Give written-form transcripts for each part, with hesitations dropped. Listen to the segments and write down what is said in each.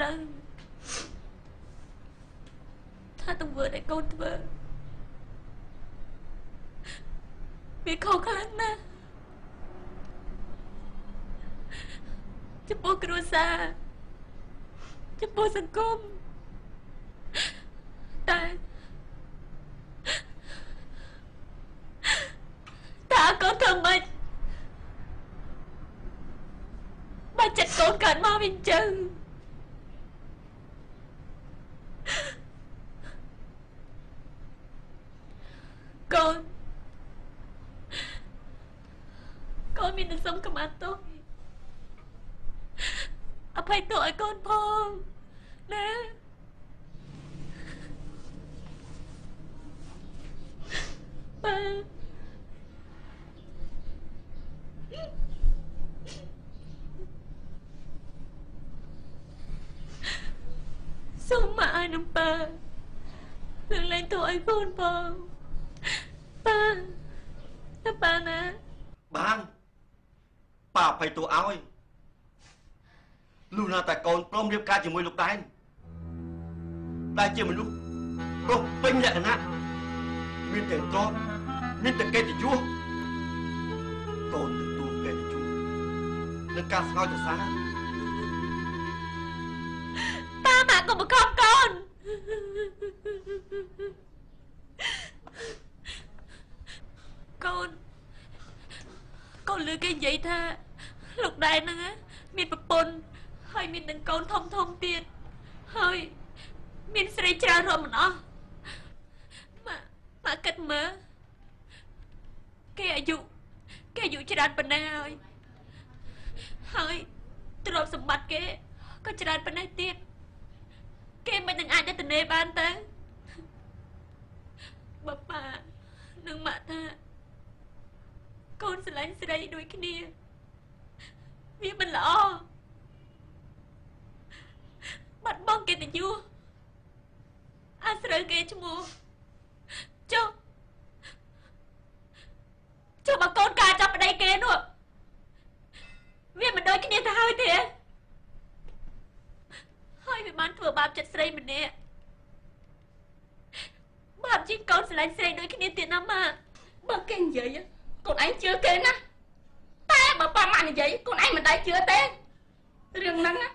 ដឹងថាទង្វើដែលកូនធ្វើវាខុសខ្លាំងណាស់ចំពោះគ្រួសារចំពោះសង្គមតែកូនធ្វើម៉េចបើចិត្តកូនកើតមកវិញចឹងកូនមានតែសុំកម្មាទោសអភ័យទោសឲ្យកូនផងណាបើសូមមកឲ្យនឹងប៉ានឹងលែងទោសឲ្យកូនផងប៉ាណាបានប៉ាអភ័យទោសឲ្យលុះណាតែកូនព្រមរៀបការជាមួយលោកដែនដែលជាមនុស្សរស់ពេញលក្ខណៈមានទាំងទ្រព្យមានទាំងកិត្តិយសកូនទទួលកិត្តិយសនឹងការស្ងោចសរសើរប៉ាម៉ាក់កុំបង្ខំកូនកូនលើគេនិយាយថាលោកដែនហ្នឹងមានប្រពន្ធហើយមាននឹងកូនធំទៀតហើយមានស្រីច្រើនរាប់មិនអស់ម៉ាក់គិតមើលគេអាយុច្រើនប៉ុណ្ណាហើយទ្រព្យសម្បត្តិគេក៏ច្រើនប៉ុណ្ណេះទៀតគេមិននឹងអាចទៅនេបានទៅបើប៉ានឹងម៉ាក់ថាកូនស្រឡាញ់ស្រីដូចគ្នាវាមិនល្អបាត់បង់កិត្តិយសអាស្រូវគេឈ្មោះចុះបើកូនការចាប់ប្តីគេនោះវាមិនដូចគ្នាទៅហើយទេហើយវាបានធ្វើបាបចិត្តស្រីម្នាក់បាបជាងកូនស្រឡាញ់ស្រីដូចគ្នាទៀតណាម៉ាបើគេនិយាយកូនឯងជឿគេណាតែបើប៉ាម៉ាក់និយាយកូនឯងមិនដែលជឿទេរឿងហ្នឹងណា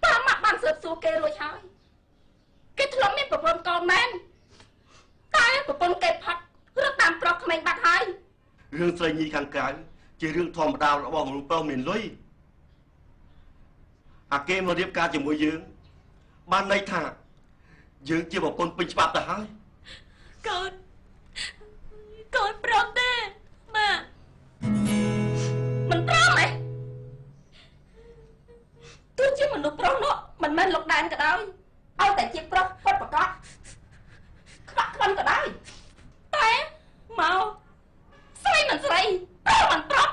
ប៉ាម៉ាក់បានស៊ើបសួរគេរួចហើយគេធ្លាប់មានប្រពន្ធកូនមែនតែប្រពន្ធគេផាត់រត់តាមប្រុសក្មេងបាត់ហើយរឿងស្រីញីខាងក្រៅជារឿងធម្មតារបស់មនុស្សប្រុសមានលុយអាគេមករៀបការជាមួយយើងបានន័យថាយើងជាប្រពន្ធពេញច្បាប់ទៅហើយកូនព្រមទេម៉ាមិនព្រមទេទោះជាមនុស្សប្រុសនោះមិនមែនលោកដែនក៏ដោយឲ្យតែជាប្រុសពិតប្រាកដខ្វាក់ខ្វិនក៏ដោយតែមកស្រីមិនស្រីប្រុសមិនប្រុស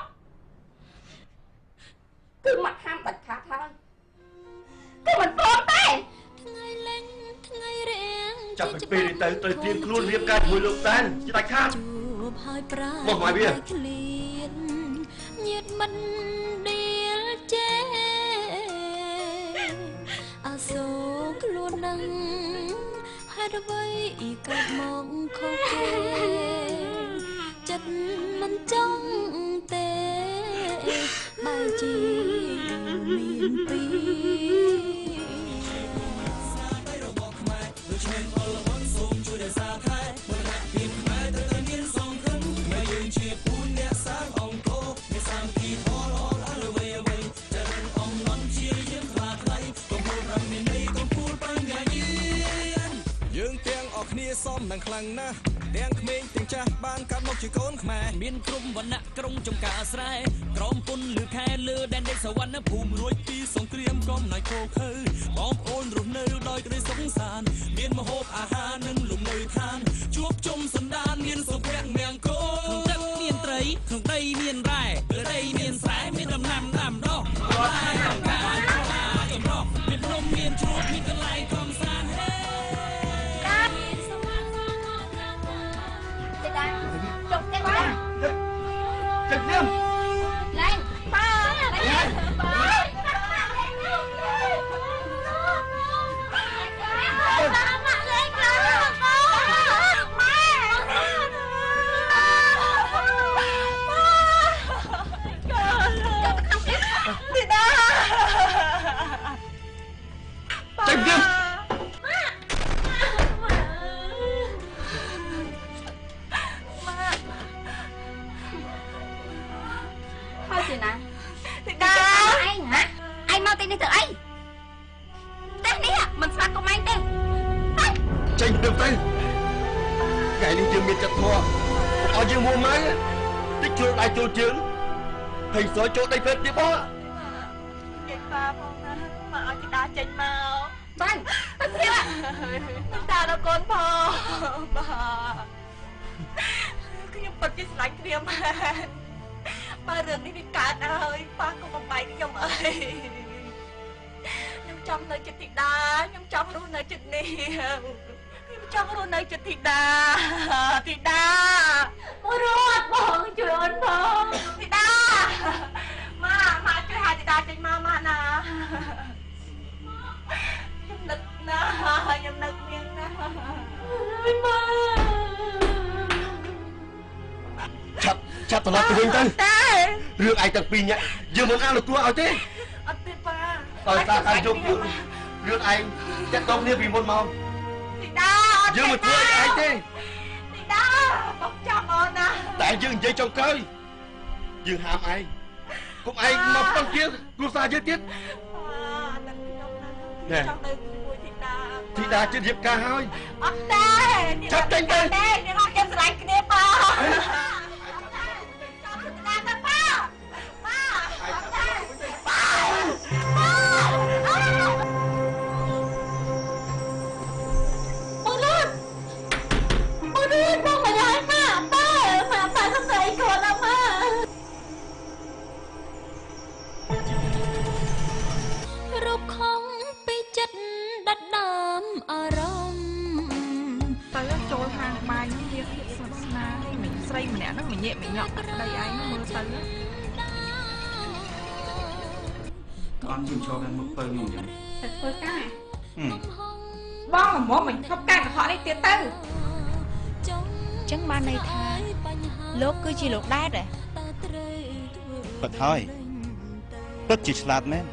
គឺមកហាមដាច់ខាតហើយគឺមិនព្រមទេថ្ងៃលេងថ្ងៃរៀងចាប់ពីពេលនេះទៅត្រូវត្រៀមខ្លួនរៀបការជាមួយលោកដែនជាដាច់ខាតហើយប្រាមកមកវាឃ្លៀនញាតមិនដៀលចេអាសូរខ្លួននឹងហេតុអ្វីកើតមកខុសគេចិត្តមិនចង់ទេបែរជាមានពីយើងទាំងអស់គ្នាសមនឹងខ្លាំងណាស់ទាំងក្មេងទាំងចាស់បានកាត់មកជាកូនខ្មែរមានក្រុមវណ្ណៈក្រុងចំការស្រែក្រមពុនលឺខែលើដែនដីសវណ្ណភូមិរួចពីសង្គ្រាមកុំណៃខោខើបងប្អូនរស់នៅដោយក្តីសុខសាន្តមានម្ហូបអាហារនិងលំនៅឋានជួបជុំសន្តានមានសុភមង្គលក្នុងទឹកមានត្រីក្នុងដីមានរ៉ែលើដីមានស្រែមានដំណាំដាំដុះតែអង្គការចម្រុះមានភ្នំមានជ្រោះមានកន្លែងកំសាន្តចុកទេបាទចិត្តញ៉ាំឡើងប៉ាឡើង ទេណាទីតាឯងហ៎ឯងមកទីនេះទៅអីតែនេះមិនស្វាគមន៍ឯងទេចេញទៅថ្ងៃនេះយើងមានចិត្តធម៌ឲ្យយើងមួម៉ៅតិចចូលដៃចូលជើងហើយសួរចូលដៃពេទ្យទៀតបងនិយាយប៉ាផងណាមកឲ្យទីតាចេញមកបានទៅទៀតទីតាដល់កូនផងបាទខ្ញុំពិតជាស្រឡាញ់គ្នាមែនបើរឿងនេះវាកើតហើយប៉ាក៏បំបែកខ្ញុំអីខ្ញុំចង់នៅចិត្តធីតាខ្ញុំចង់រស់នៅចិត្តនេះខ្ញុំចង់រស់នៅចិត្តធីតាធីតាមករត់បងជួយអូនផងធីតាម៉ាជួយហៅធីតាចេញមកម៉ាណាខ្ញុំនឹកណាខ្ញុំនឹកនាងណាអើយម៉ាឆាប់ត្រឡប់ទៅវិញទៅតែរឿងឯងទាំងពីរនាក់យើងមិនអនុគ្រោះឲ្យទេអត់ទេប៉ាដោយសារការយករឿងឯងចាក់ដងគ្នាពីមុនមកធីតាអត់យើងមិនធ្វើឲ្យឯងទេធីតាបងចាំអូនណាតែយើងនិយាយចុងក្រោយយើងហាមឯងកុំឯងមកប៉ុនជាគ្រួសារយើងទៀតណែចង់នៅជាមួយធីតាជិតរៀបការហើយអត់ទេចាប់ចេញទៅយើងអត់ចាំស្រឡាញ់គ្នាប៉ាម្នាក់ហ្នឹងញ៉ែញ៉ក់ប្តីឯងមើលទៅអត់ជិះចូលដល់មុខពើខ្ញុំចឹងតែធ្វើការបងមកមិនឈប់ការកុហកនេះទៀតទៅចឹងបានន័យថាលោកគឺជាលោកដែរពិតហើយពិតជាឆ្លាតមែន